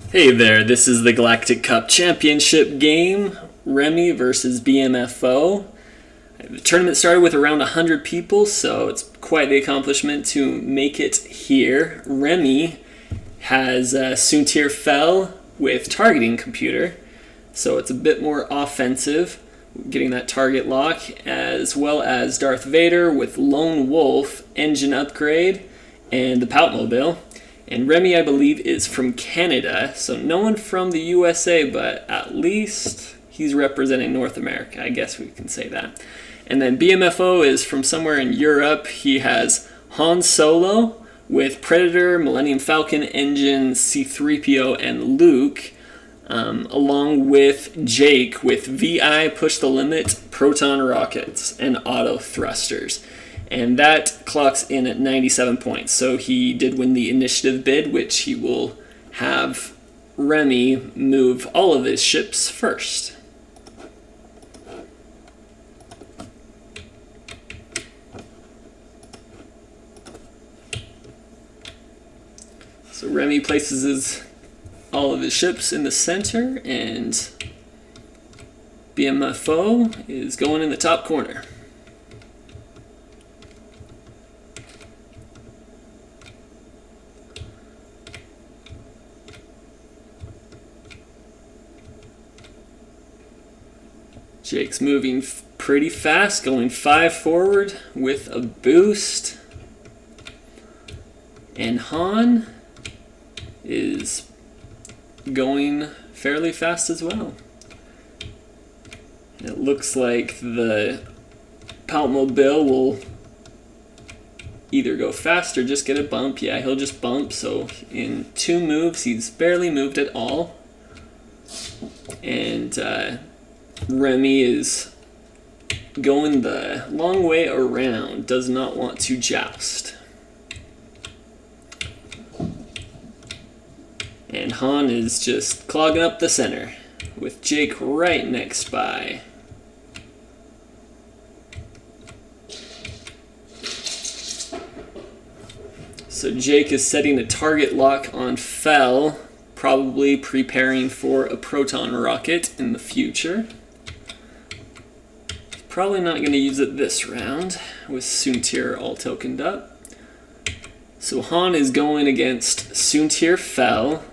Hey there, this is the Galactic Cup Championship game, Remi versus BMFO. The tournament started with around 100 people, so it's quite the accomplishment to make it here. Remi has Soontir fell with targeting computer, so it's a bit more offensive, getting that target lock, as well as Darth Vader with Lone Wolf, engine upgrade, and the Palp mobile. And Remi, I believe, is from Canada, so no one from the USA, but at least he's representing North America. I guess we can say that. And then BMFO is from somewhere in Europe. He has Han Solo with Predator, Millennium Falcon engine, C-3PO, and Luke, along with Jake with VI Push the Limit, Proton Rockets, and Auto Thrusters. And that clocks in at 97 points. So he did win the initiative bid, which he will have Remi move all of his ships first. So Remi places all of his ships in the center, and BMFO is going in the top corner. Jake's moving pretty fast, going 5 forward with a boost. And Han is going fairly fast as well. It looks like the Palp mobile will either go fast or just get a bump. Yeah, he'll just bump, so in 2 moves he's barely moved at all. And Remi is going the long way around, does not want to joust. And Han is just clogging up the center, with Jake right next by. So Jake is setting a target lock on Fell, probably preparing for a proton rocket in the future. Probably not going to use it this round, with Soontir all tokened up. So Han is going against Soontir Fell,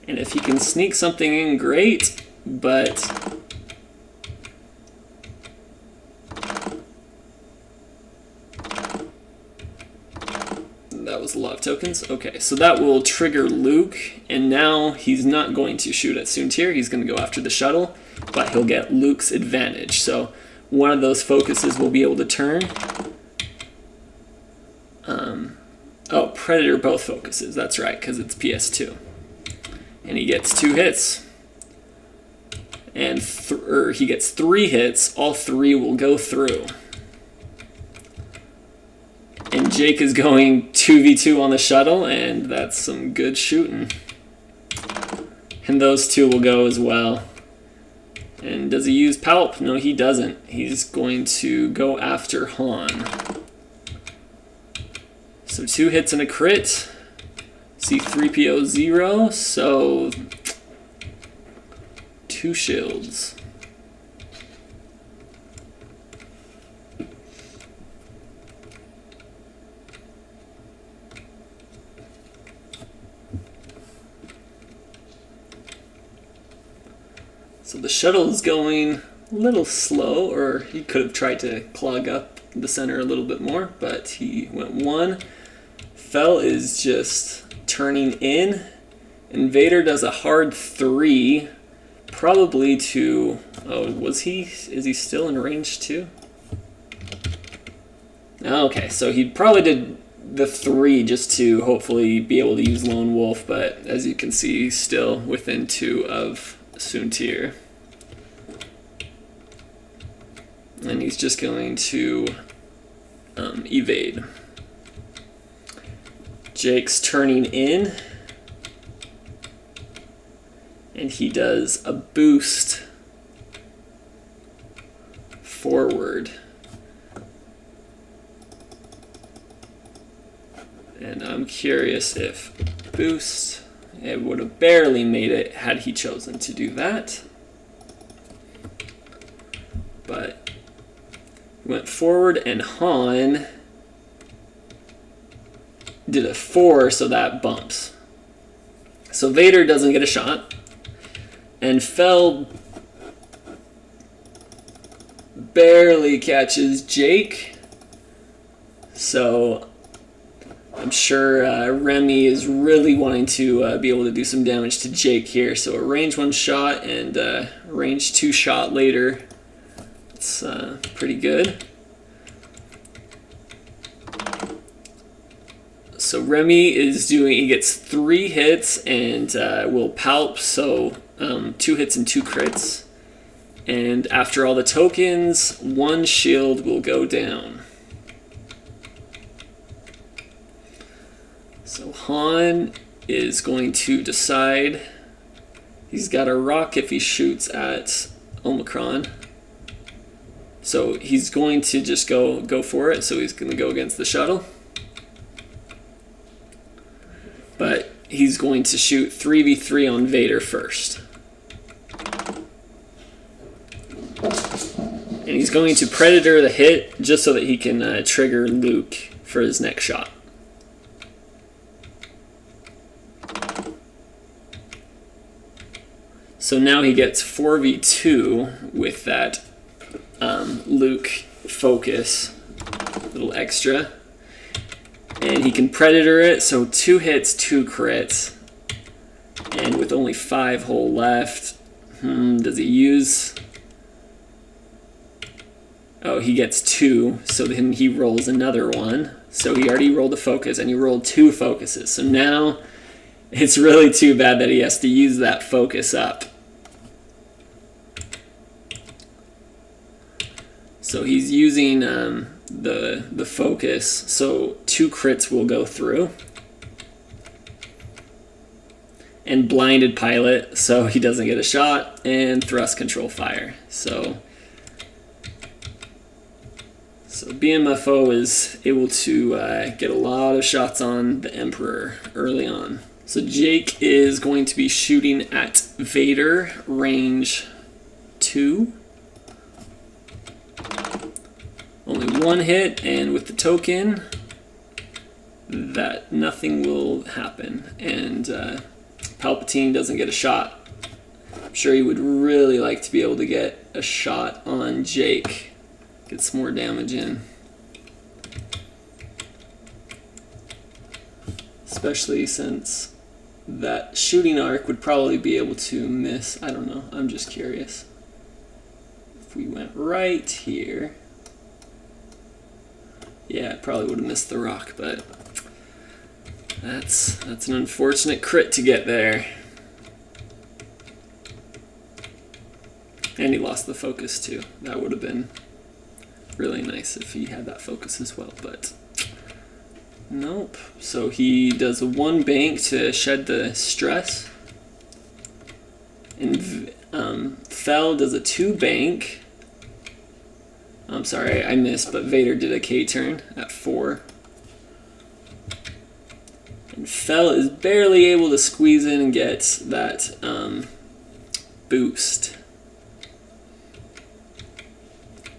and if he can sneak something in, great, but that was a lot of tokens. Okay, so that will trigger Luke, and now he's not going to shoot at Soontir, he's going to go after the shuttle, but he'll get Luke's advantage. So one of those focuses will be able to turn. Oh, Predator both focuses, that's right, because it's PS2. And he gets 2 hits. And he gets 3 hits, all 3 will go through. And Jake is going 2v2 on the shuttle, and that's some good shooting. And those 2 will go as well. And does he use Palp? No, he doesn't. He's going to go after Han. So 2 hits and a crit. C-3PO 0, so 2 shields. So the shuttle is going a little slow, or he could have tried to clog up the center a little bit more, but he went 1. Fell is just turning in, and Vader does a hard 3, probably to, is he still in range 2? Okay, so he probably did the 3 just to hopefully be able to use Lone Wolf, but as you can see, he's still within 2 of Soontir. And he's just going to evade. Jake's turning in, and he does a boost forward. And I'm curious if boost It would have barely made it had he chosen to do that. But went forward, and Han did a 4, so that bumps. So Vader doesn't get a shot, and Fel barely catches Jake. So I'm sure Remi is really wanting to be able to do some damage to Jake here. So a range 1 shot and a range 2 shot later. It's pretty good. So Remi is he gets 3 hits and will Palp, so 2 hits and 2 crits. And after all the tokens, 1 shield will go down. So Han is going to decide he's got a rock if he shoots at Omicron. So he's going to just go for it. So he's going to go against the shuttle. But he's going to shoot 3v3 on Vader first. And he's going to Predator the hit just so that he can trigger Luke for his next shot. So now he gets 4v2 with that Luke focus, little extra. And he can Predator it, so 2 hits, 2 crits. And with only 5 hull left, does he use... Oh, he gets 2, so then he rolls another one. So he already rolled a focus, and he rolled 2 focuses. So now it's really too bad that he has to use that focus up. So he's using the focus, so 2 crits will go through. And blinded pilot, so he doesn't get a shot, and thrust control fire. So BMFO is able to get a lot of shots on the Emperor early on. So Jake is going to be shooting at Vader, range 2. Only 1 hit, and with the token, that nothing will happen. And Palpatine doesn't get a shot. I'm sure he would really like to be able to get a shot on Jake. Get some more damage in. Especially since that shooting arc would probably be able to miss. I don't know. I'm just curious. If we went right here. Yeah, it probably would have missed the rock, but that's an unfortunate crit to get there. And he lost the focus too. That would have been really nice if he had that focus as well, but nope. So he does a 1 bank to shed the stress, and Fel does a 2 bank. I'm sorry, I missed, but Vader did a K turn at 4. And Fel is barely able to squeeze in and get that boost.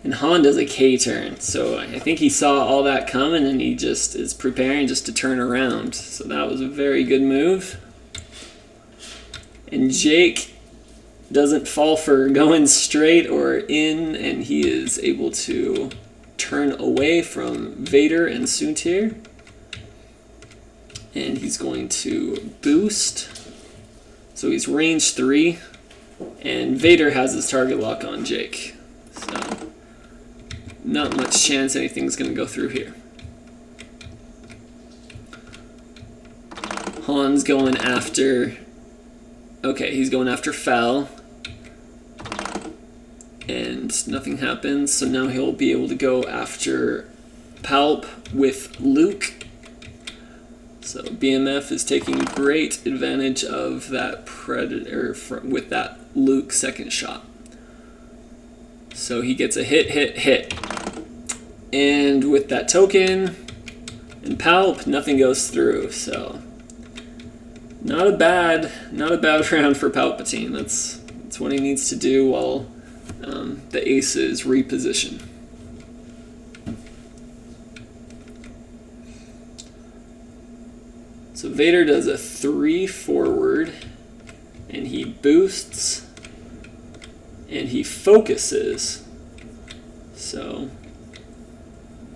And Han does a K turn, so I think he saw all that coming and he just is preparing just to turn around. So that was a very good move. And Jake doesn't fall for going straight or in, and he is able to turn away from Vader and Soontir. And he's going to boost. So he's range 3, and Vader has his target lock on Jake. So not much chance anything's going to go through here. Han's going after... Okay, he's going after Fel. And nothing happens, so now he'll be able to go after Palp with Luke. So BMF is taking great advantage of that Predator with that Luke second shot. So he gets a hit. And with that token and Palp, nothing goes through, so Not a bad round for Palpatine. That's what he needs to do while the aces reposition. So Vader does a 3 forward, and he boosts, and he focuses. So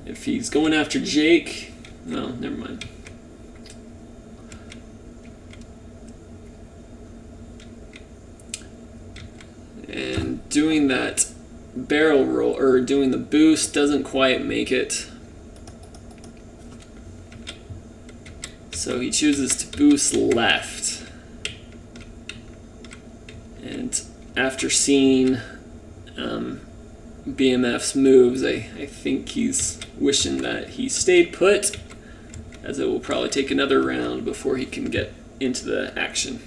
if he's going after Jake, no, never mind. And doing that barrel roll, or doing the boost, doesn't quite make it. So he chooses to boost left. And after seeing BMF's moves, I think he's wishing that he stayed put, as it will probably take another round before he can get into the action.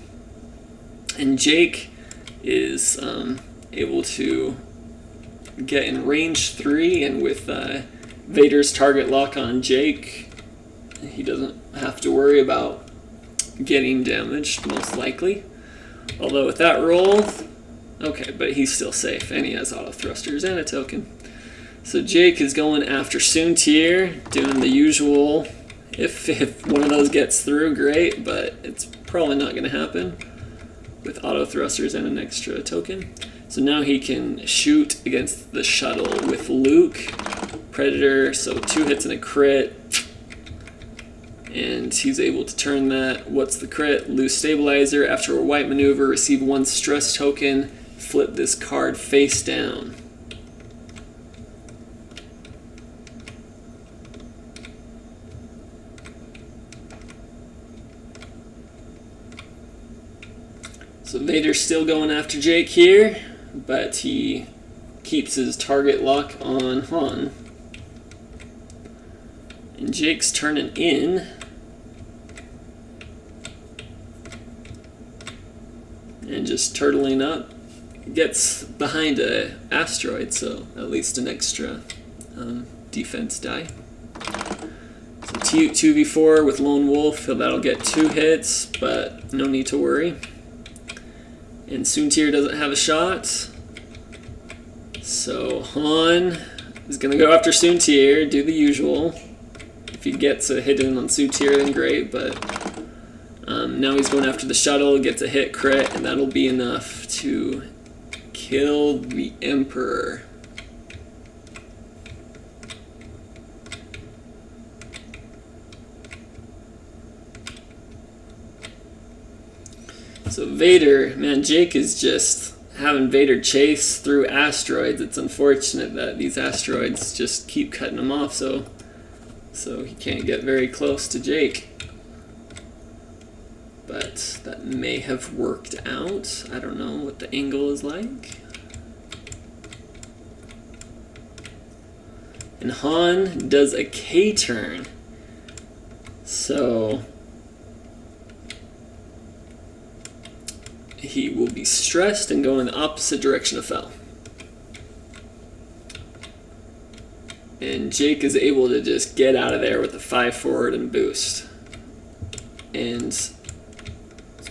And Jake is able to get in range 3, and with Vader's target lock on Jake, he doesn't have to worry about getting damaged, most likely. Although with that roll, okay, but he's still safe, and he has auto thrusters and a token. So Jake is going after Soontir, doing the usual. If one of those gets through, great, but it's probably not going to happen with auto thrusters and an extra token. So now he can shoot against the shuttle with Luke, Predator, so 2 hits and a crit. And he's able to turn that. What's the crit? Lose stabilizer. After a white maneuver, receive 1 stress token. Flip this card face down. So Vader's still going after Jake here, but he keeps his target lock on Han. And Jake's turning in. And just turtling up. Gets behind a asteroid, so at least an extra defense die. So 2v4 with Lone Wolf, that'll get 2 hits, but no need to worry. And Soontir doesn't have a shot. So Han is going to go after Soontir, do the usual. If he gets a hit in on Soontir, then great, but now he's going after the shuttle, gets a hit crit, and that'll be enough to kill the Emperor. So Vader, man, Jake is just having Vader chase through asteroids. It's unfortunate that these asteroids just keep cutting him off, so he can't get very close to Jake. But that may have worked out. I don't know what the angle is like. And Han does a K-turn. So he will be stressed and go in the opposite direction of Fel. And Jake is able to just get out of there with a 5 forward and boost. And it's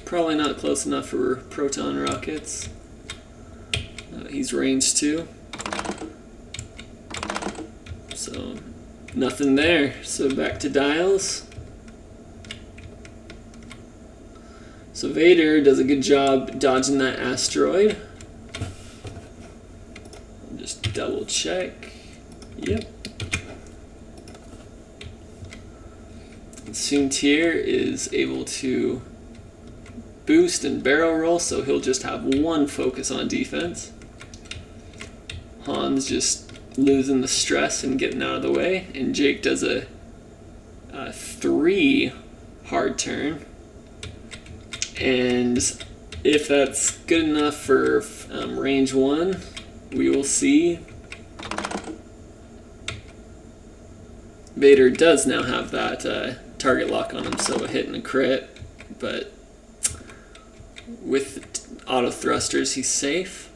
probably not close enough for proton rockets. He's range 2. So nothing there. So back to dials. So Vader does a good job dodging that asteroid. I'll just double check. Yep. And Soontir is able to boost and barrel roll, so he'll just have 1 focus on defense. Han's just losing the stress and getting out of the way, and Jake does a 3 hard turn. And if that's good enough for range 1, we will see. Vader does now have that target lock on him, so a hit and a crit, but with auto thrusters he's safe.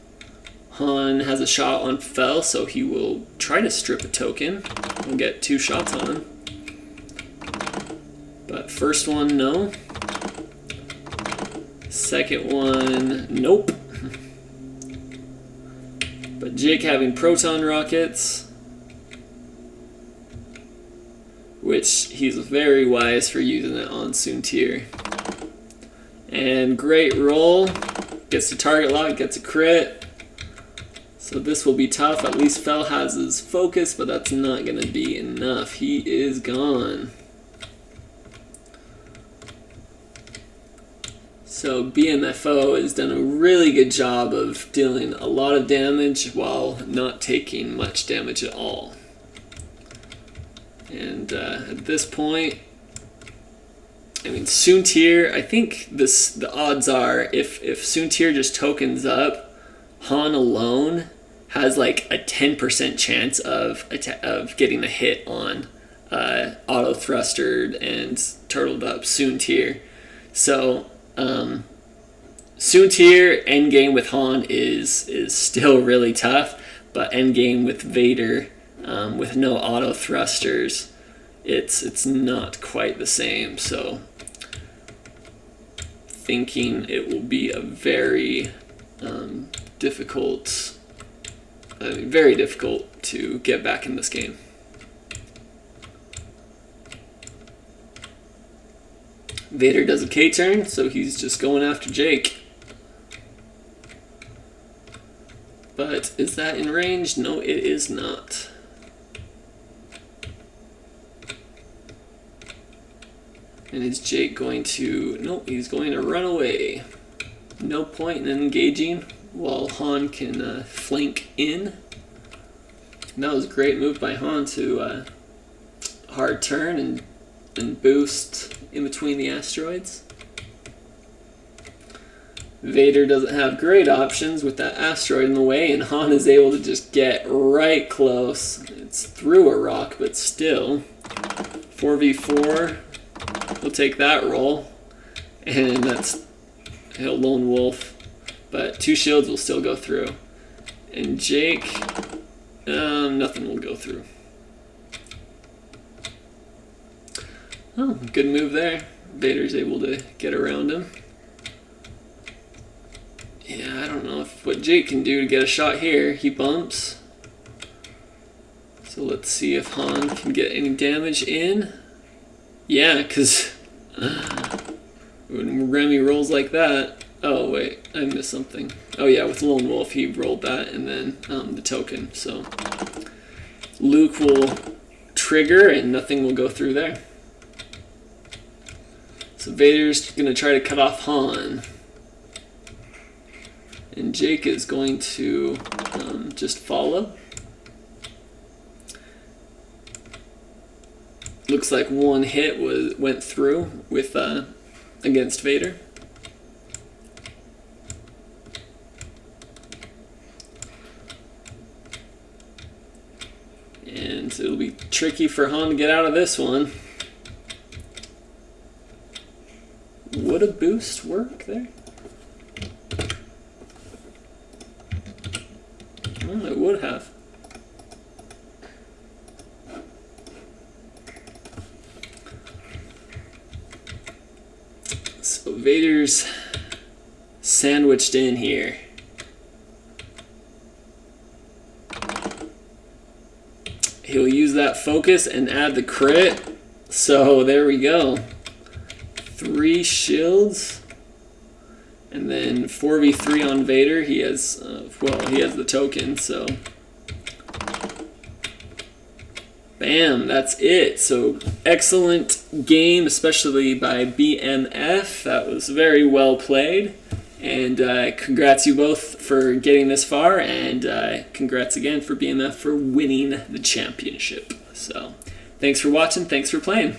Han has a shot on Fel, so he will try to strip a token and get 2 shots on him. But first one, no. Second one, nope. But Jake having proton rockets, which he's very wise for using it on Soontir. And great roll, gets the target lock, gets a crit. So this will be tough. At least Fel has his focus, but that's not going to be enough. He is gone. So BMFO has done a really good job of dealing a lot of damage while not taking much damage at all. And at this point, I mean, Soontir, I think the odds are if Soontir just tokens up, Han alone has like a 10% chance of getting a hit on auto thrustered and turtled up Soontir. So Soontir endgame with Han is still really tough, but endgame with Vader with no auto thrusters, it's not quite the same. So thinking it will be a very difficult to get back in this game. Vader does a K-turn, so he's just going after Jake. But is that in range? No, it is not. And is Jake going to... Nope, he's going to run away. No point in engaging while Han can flank in. And that was a great move by Han to hard turn and boost in between the asteroids. Vader doesn't have great options with that asteroid in the way, and Han is able to just get right close. It's through a rock, but still. 4v4. We'll take that roll. And that's a lone wolf. But 2 shields will still go through. And Jake, nothing will go through. Oh, good move there. Vader's able to get around him. Yeah, I don't know what Jake can do to get a shot here. He bumps. So let's see if Han can get any damage in. Yeah, because when Remi rolls like that... Oh, wait, I missed something. Oh, yeah, with Lone Wolf, he rolled that and then the token. So Luke will trigger and nothing will go through there. So Vader's going to try to cut off Han. And Jake is going to just follow. Looks like one hit went through with against Vader. And it'll be tricky for Han to get out of this one. Would a boost work there? Well, it would have. So Vader's sandwiched in here. He'll use that focus and add the crit. So there we go. 3 shields. And then 4v3 on Vader. He has, he has the token, so. Bam, that's it. So excellent game, especially by BMF. That was very well played. And congrats you both for getting this far, and congrats again for BMF for winning the championship. So thanks for watching, thanks for playing.